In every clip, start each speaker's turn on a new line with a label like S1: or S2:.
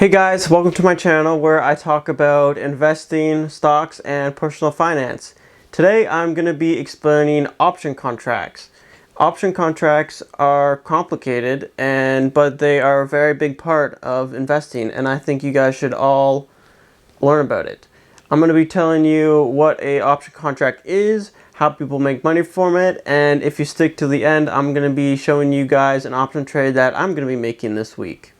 S1: Hey guys, welcome to my channel where I talk about investing, stocks, and personal finance. Today I'm going to be explaining option contracts. Option contracts are complicated but they are a very big part of investing, and I think you guys should all learn about it. I'm going to be telling you what a option contract is, how people make money from it, and if you stick to the end, I'm going to be showing you guys an option trade that I'm going to be making this week.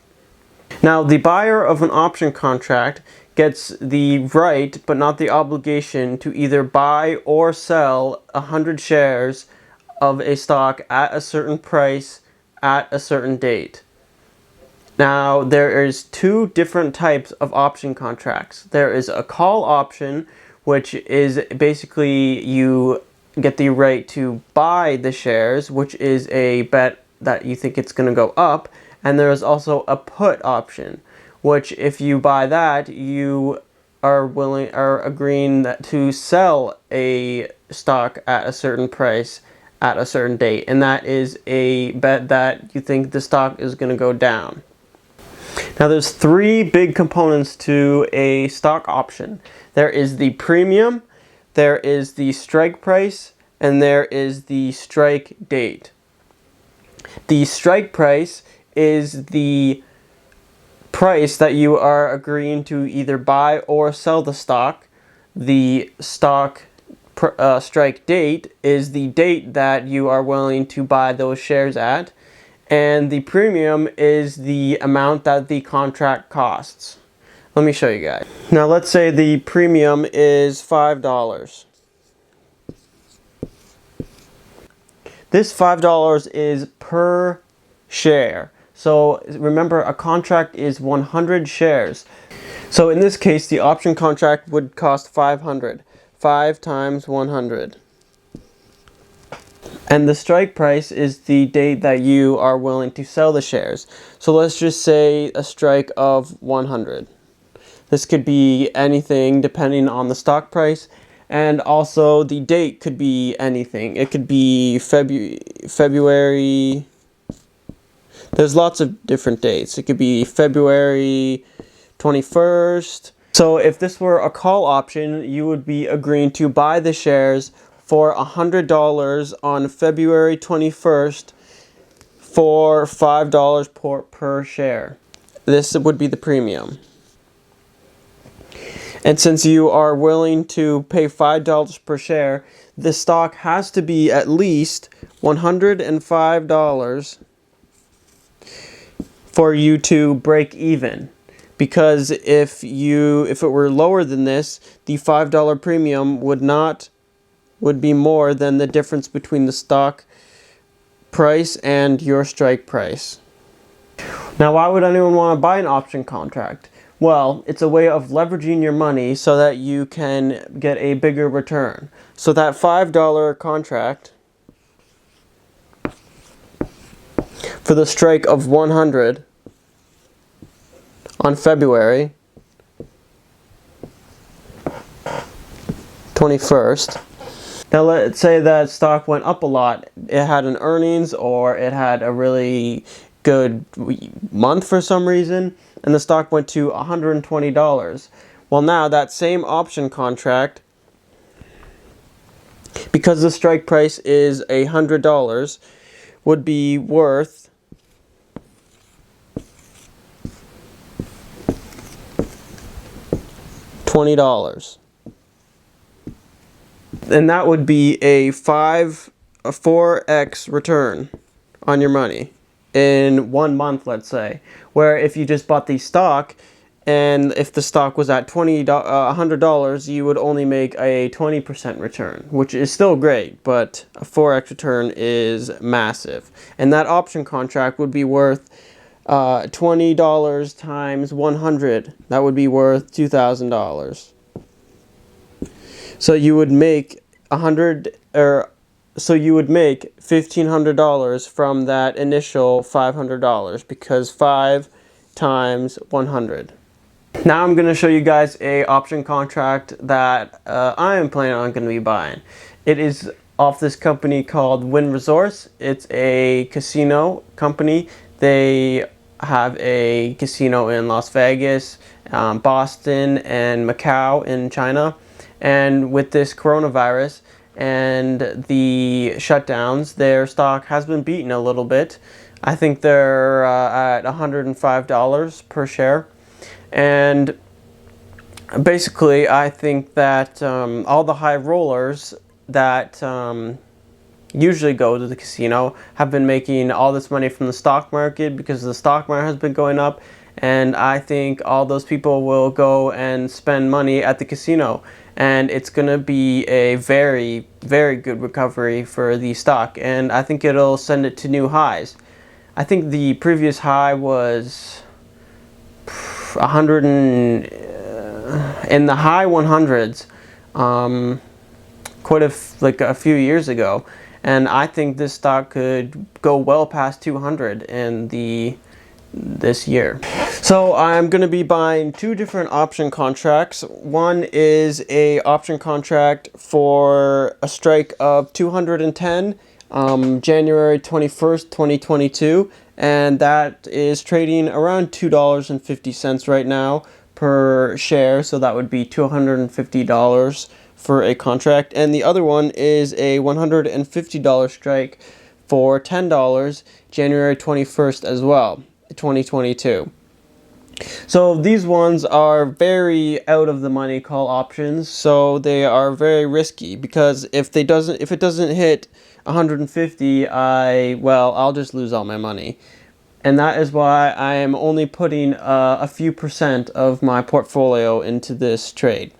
S1: Now, the buyer of an option contract gets the right, but not the obligation, to either buy or sell 100 shares of a stock at a certain price at a certain date. Now, there is two different types of option contracts. There is a call option, which is basically you get the right to buy the shares, which is a bet that you think it's going to go up. And there is also a put option, which if you buy that, you are agreeing to sell a stock at a certain price at a certain date. And that is a bet that you think the stock is going to go down. Now, there's three big components to a stock option. There is the premium, there is the strike price, and there is the strike date. The strike price is the price that you are agreeing to either buy or sell the stock. The stock strike date is the date that you are willing to buy those shares at. And the premium is the amount that the contract costs. Let me show you guys. Now let's say the premium is $5. This $5 is per share. So remember, a contract is 100 shares. So in this case, the option contract would cost 500. 5 times 100. And the strike price is the date that you are willing to sell the shares. So let's just say a strike of 100. This could be anything depending on the stock price, and also the date could be anything. It could be February. There's lots of different dates. It could be February 21st. So if this were a call option, you would be agreeing to buy the shares for $100 on February 21st for $5 per share. This would be the premium. And since you are willing to pay $5 per share, the stock has to be at least $105 for you to break even. Because if it were lower than this, the $5 premium would be more than the difference between the stock price and your strike price. Now, why would anyone want to buy an option contract? Well, it's a way of leveraging your money so that you can get a bigger return. So that $5 contract for the strike of 100 on February 21st. Now let's say that stock went up a lot. It had an earnings, or it had a really good month for some reason, and the stock went to $120. Well, now that same option contract, because the strike price is $100, would be worth $20. And that would be a 4x return on your money in 1 month, let's say. Where if you just bought the stock, and if the stock was at $100, you would only make a 20% return, which is still great, but a 4x return is massive. And that option contract would be worth $20 times 100. That would be worth $2,000. So you would make $1,500 from that initial $500, because 5 times 100. Now I'm going to show you guys a option contract that I am planning on going to be buying. It is off this company called Wynn Resorts. It's a casino company. They have a casino in Las Vegas, Boston, and Macau in China. And with this coronavirus and the shutdowns, their stock has been beaten a little bit. I think they're at $105 per share. And basically, I think that all the high rollers that usually go to the casino have been making all this money from the stock market because the stock market has been going up, and I think all those people will go and spend money at the casino, and it's going to be a very, very good recovery for the stock, and I think it'll send it to new highs. I think the previous high was 100 in the high 100s like a few years ago, and I think this stock could go well past 200 in this year. So I'm going to be buying two different option contracts. One is a option contract for a strike of 210 January 21st, 2022, and that is trading around $2.50 right now per share, so that would be $250 for a contract. And the other one is a $150 strike for $10 January 21st as well, 2022. So these ones are very out of the money call options, so they are very risky because if it doesn't hit 150, I'll just lose all my money. And that is why I am only putting a few percent of my portfolio into this trade.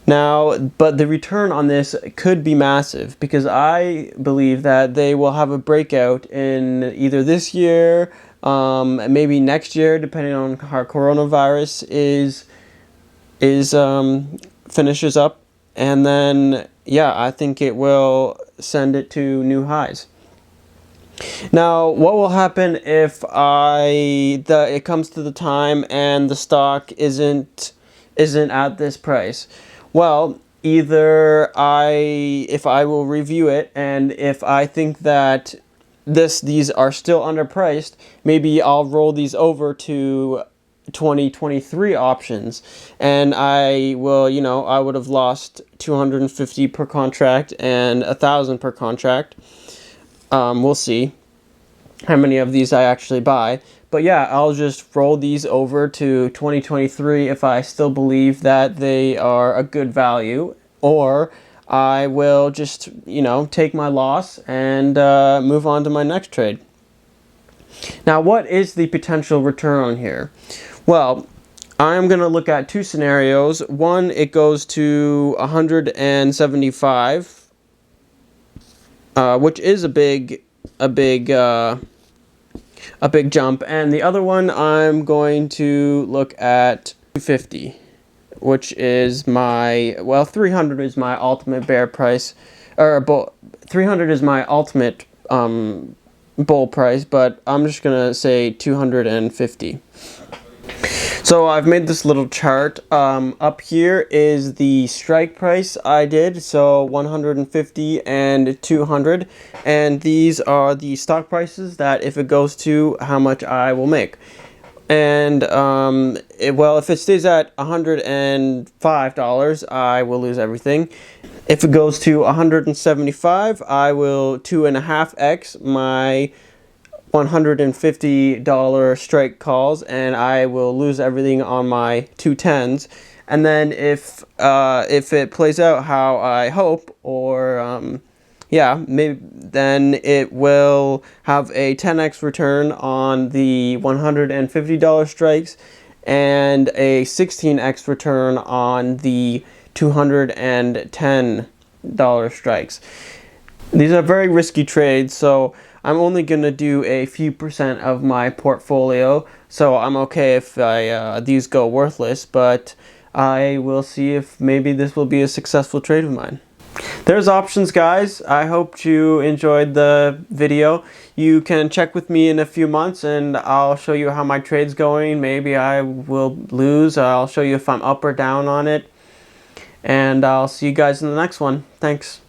S1: Now, but the return on this could be massive because I believe that they will have a breakout in either this year, maybe next year, depending on how coronavirus finishes up, and then I think it will send it to new highs. Now, what will happen if it comes to the time and the stock isn't at this price? Well, either if I will review it, and if I think that these are still underpriced, maybe I'll roll these over to 2023 options, and I would have lost 250 per contract and 1,000 per contract. We'll see how many of these I actually buy. But I'll just roll these over to 2023 if I still believe that they are a good value, or I will just, take my loss and move on to my next trade. Now, what is the potential return on here? Well, I'm going to look at two scenarios. One, it goes to 175, which is a big jump, and the other one I'm going to look at 250, which is 300 is my ultimate bear price, or 300 is my ultimate bull price, but I'm just gonna say 250. So I've made this little chart. Up here is the strike price I did, so 150 and 200, and these are the stock prices that if it goes to, how much I will make. And if it stays at $105, I will lose everything. If it goes to 175, I will 2.5x my $150 strike calls, and I will lose everything on my 210s. And then if it plays out how I hope, or maybe then it will have a 10x return on the $150 strikes and a 16x return on the $210 strikes. These are very risky trades, so I'm only going to do a few percent of my portfolio, so I'm okay if these go worthless, but I will see if maybe this will be a successful trade of mine. There's options, guys. I hope you enjoyed the video. You can check with me in a few months and I'll show you how my trade's going. Maybe I will lose. I'll show you if I'm up or down on it. And I'll see you guys in the next one. Thanks.